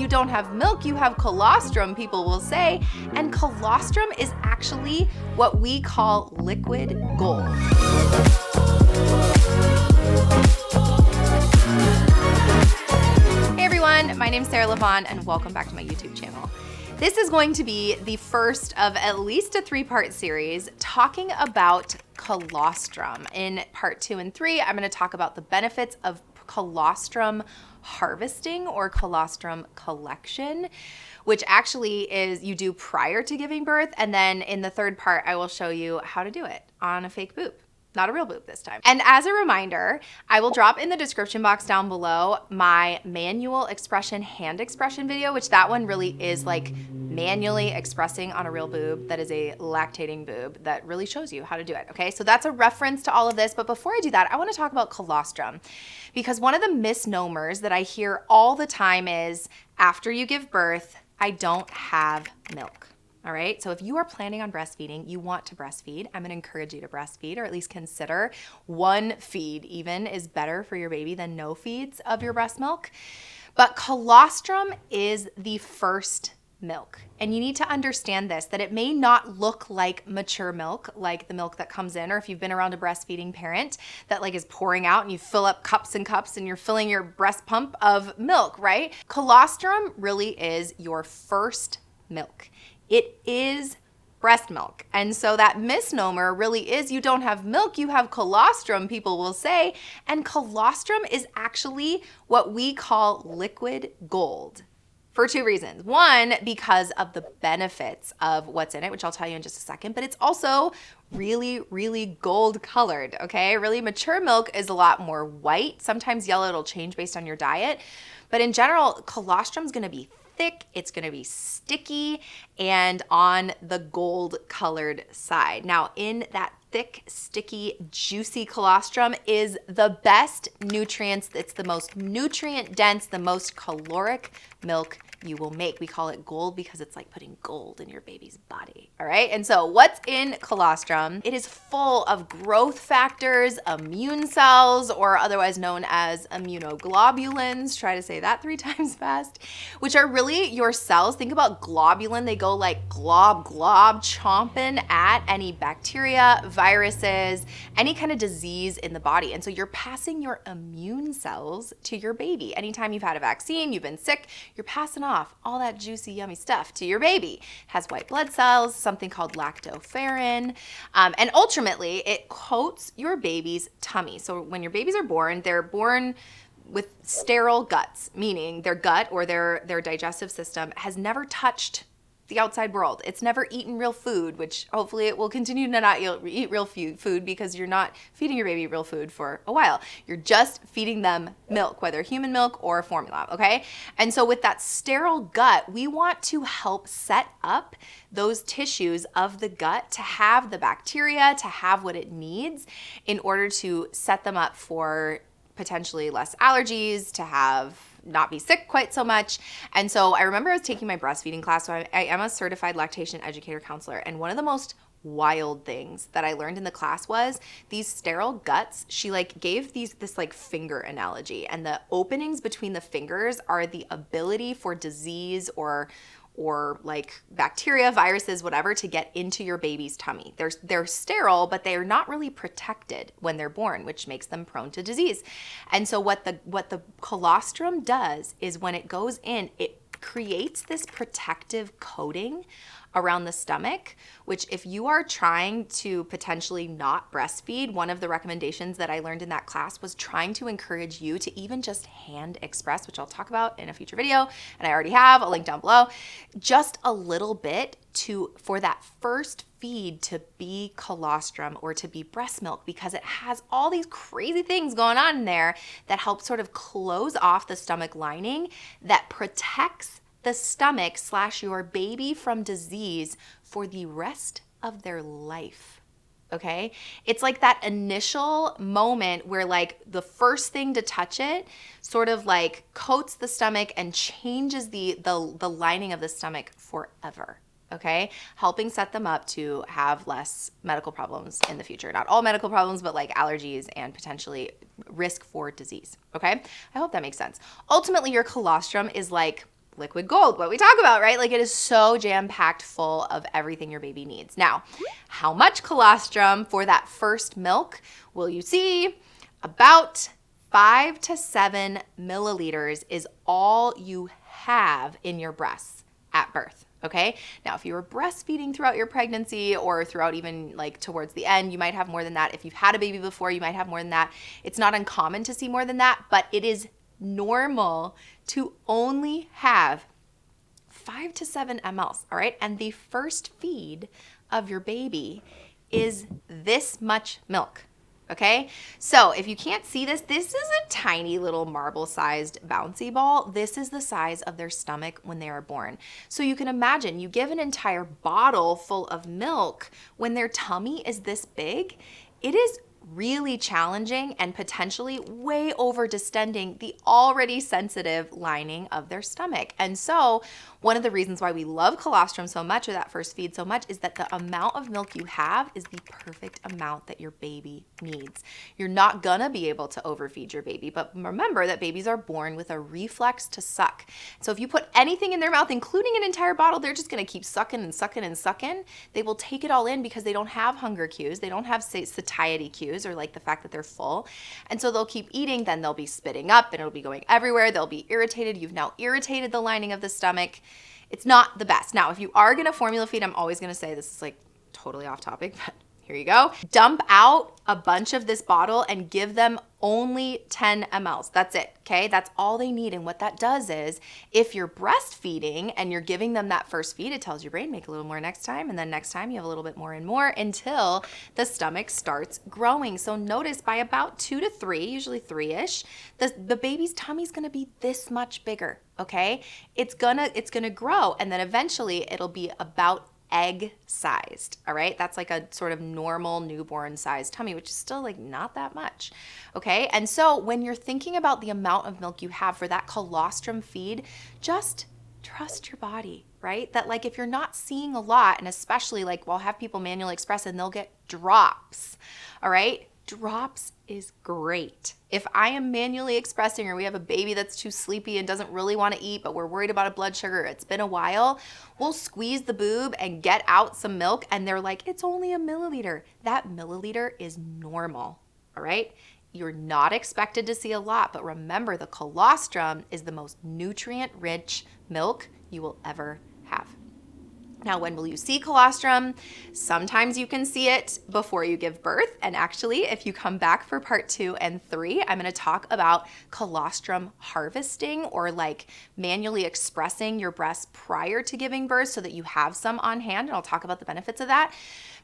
you don't have milk, you have colostrum, people will say. And colostrum is actually what we call liquid gold. Hey everyone, my name's Sarah Lavonne and welcome back to my YouTube channel. This is going to be the first of at least a 3-part series talking about colostrum. In part 2 and 3, I'm going to talk about the benefits of colostrum harvesting or colostrum collection, which actually is you do prior to giving birth. And then in the 3rd part, I will show you how to do it on a fake boob. Not a real boob this time. And as a reminder, I will drop in the description box down below my manual expression, hand expression video, which that one really is like manually expressing on a real boob that is a lactating boob that really shows you how to do it, okay? So that's a reference to all of this. But before I do that, I wanna talk about colostrum because one of the misnomers that I hear all the time is after you give birth, I don't have milk. All right, so if you are planning on breastfeeding, you want to breastfeed, I'm gonna encourage you to breastfeed or at least consider one feed even is better for your baby than no feeds of your breast milk. But colostrum is the first milk. And you need to understand this, that it may not look like mature milk, like the milk that comes in, or if you've been around a breastfeeding parent that like is pouring out and you fill up cups and cups and you're filling your breast pump of milk, right? Colostrum really is your first milk. It is breast milk. And so that misnomer really is you don't have milk, you have colostrum, people will say. And colostrum is actually what we call liquid gold for 2 reasons. One, because of the benefits of what's in it, which I'll tell you in just a second, but it's also really, really gold colored, okay? Really mature milk is a lot more white. Sometimes yellow, it'll change based on your diet. But in general, colostrum's gonna be thick, it's gonna be sticky, and on the gold colored side. Now in that thick, sticky, juicy colostrum is the best nutrients. It's the most nutrient dense, the most caloric milk you will make. We call it gold because it's like putting gold in your baby's body, all right? And so what's in colostrum? It is full of growth factors, immune cells, or otherwise known as immunoglobulins. Try to say that 3 times fast, which are really your cells. Think about globulin. They go like glob, glob, chomping at any bacteria, viruses, any kind of disease in the body. And so you're passing your immune cells to your baby. Anytime you've had a vaccine, you've been sick, you're passing off all that juicy, yummy stuff to your baby. It has white blood cells, something called lactoferrin, and ultimately it coats your baby's tummy. So when your babies are born, they're born with sterile guts, meaning their gut or their digestive system has never touched the outside world. It's never eaten real food, which hopefully it will continue to not eat real food because you're not feeding your baby real food for a while. You're just feeding them milk, whether human milk or formula, okay? And so with that sterile gut, we want to help set up those tissues of the gut to have the bacteria, to have what it needs in order to set them up for potentially less allergies, to have not be sick quite so much. And so I remember I was taking my breastfeeding class. So I am a certified lactation educator counselor. And one of the most wild things that I learned in the class was these sterile guts. She like gave this like finger analogy, and the openings between the fingers are the ability for disease or like bacteria, viruses, whatever, to get into your baby's tummy. They're sterile, but they are not really protected when they're born, which makes them prone to disease. And so what the colostrum does is when it goes in, it creates this protective coating around the stomach, which if you are trying to potentially not breastfeed, one of the recommendations that I learned in that class was trying to encourage you to even just hand express, which I'll talk about in a future video, and I already have a link down below, just a little bit for that first feed to be colostrum or to be breast milk, because it has all these crazy things going on in there that help sort of close off the stomach lining that protects the stomach / your baby from disease for the rest of their life. Okay? It's like that initial moment where like the first thing to touch it sort of like coats the stomach and changes the lining of the stomach forever. Okay, helping set them up to have less medical problems in the future. Not all medical problems, but like allergies and potentially risk for disease. Okay, I hope that makes sense. Ultimately, your colostrum is like liquid gold, what we talk about, right? Like it is so jam-packed full of everything your baby needs. Now, how much colostrum for that first milk will you see? About 5 to 7 milliliters is all you have in your breasts at birth. Okay. Now, if you were breastfeeding throughout your pregnancy or throughout even like towards the end, you might have more than that. If you've had a baby before, you might have more than that. It's not uncommon to see more than that, but it is normal to only have 5 to 7 mLs. All right. And the first feed of your baby is this much milk. Okay, so if you can't see this, this is a tiny little marble-sized bouncy ball. This is the size of their stomach when they are born. So you can imagine you give an entire bottle full of milk when their tummy is this big. It is really challenging and potentially way over distending the already sensitive lining of their stomach. And so one of the reasons why we love colostrum so much, or that first feed so much, is that the amount of milk you have is the perfect amount that your baby needs. You're not gonna be able to overfeed your baby, but remember that babies are born with a reflex to suck. So if you put anything in their mouth, including an entire bottle, they're just gonna keep sucking and sucking and sucking. They will take it all in because they don't have hunger cues. They don't have satiety cues, or like the fact that they're full. And so they'll keep eating, then they'll be spitting up and it'll be going everywhere. They'll be irritated. You've now irritated the lining of the stomach. It's not the best. Now, if you are gonna formula feed, I'm always gonna say, this is like totally off topic, but here you go. Dump out a bunch of this bottle and give them only 10 mLs. That's it, okay? That's all they need. And what that does is, if you're breastfeeding and you're giving them that first feed, it tells your brain, make a little more next time, and then next time you have a little bit more and more until the stomach starts growing. So notice by about 2 to 3, usually 3-ish, the baby's tummy's gonna be this much bigger, okay? It's gonna grow, and then eventually it'll be about egg sized, all right? That's like a sort of normal newborn sized tummy, which is still like not that much, okay? And so when you're thinking about the amount of milk you have for that colostrum feed, just trust your body, right? That like if you're not seeing a lot, and especially like we'll have people manually express and they'll get drops, all right? Drops is great. If I am manually expressing, or we have a baby that's too sleepy and doesn't really want to eat, but we're worried about a blood sugar, it's been a while, we'll squeeze the boob and get out some milk, and they're like, it's only a milliliter. That milliliter is normal, all right? You're not expected to see a lot, but remember, the colostrum is the most nutrient-rich milk you will ever have. Now, when will you see colostrum? Sometimes you can see it before you give birth. And actually, if you come back for part 2 and 3, I'm gonna talk about colostrum harvesting, or like manually expressing your breast prior to giving birth so that you have some on hand, and I'll talk about the benefits of that.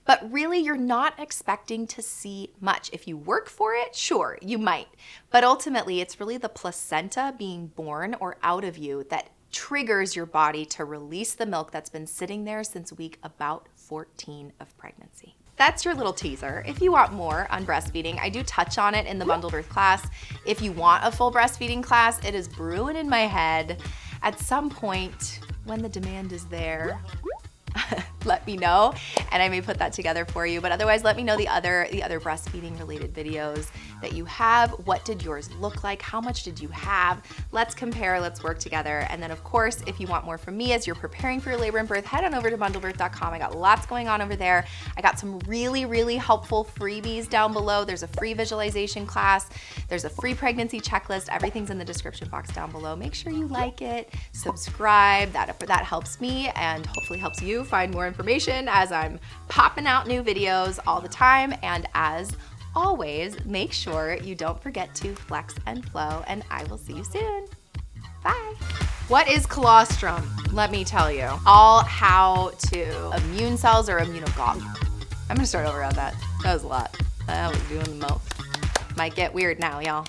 But really, you're not expecting to see much. If you work for it, sure, you might. But ultimately, it's really the placenta being born or out of you that triggers your body to release the milk that's been sitting there since week about 14 of pregnancy. That's your little teaser. If you want more on breastfeeding, I do touch on it in the bundled birth class. If you want a full breastfeeding class, it is brewing in my head. At some point when the demand is there, let me know and I may put that together for you. But otherwise, let me know the other breastfeeding related videos that you have. What did yours look like? How much did you have? Let's compare, let's work together. And then of course, if you want more from me as you're preparing for your labor and birth, head on over to bundledbirth.com. I got lots going on over there. I got some really, really helpful freebies down below. There's a free visualization class. There's a free pregnancy checklist. Everything's in the description box down below. Make sure you like it, subscribe. That helps me and hopefully helps you find more information as I'm popping out new videos all the time. And as always, make sure you don't forget to flex and flow, and I will see you soon. Bye. What is colostrum? Let me tell you all how to immune cells or immunoglobulins. I'm gonna start over on that. That was a lot. I was doing the most. Might get weird now, y'all.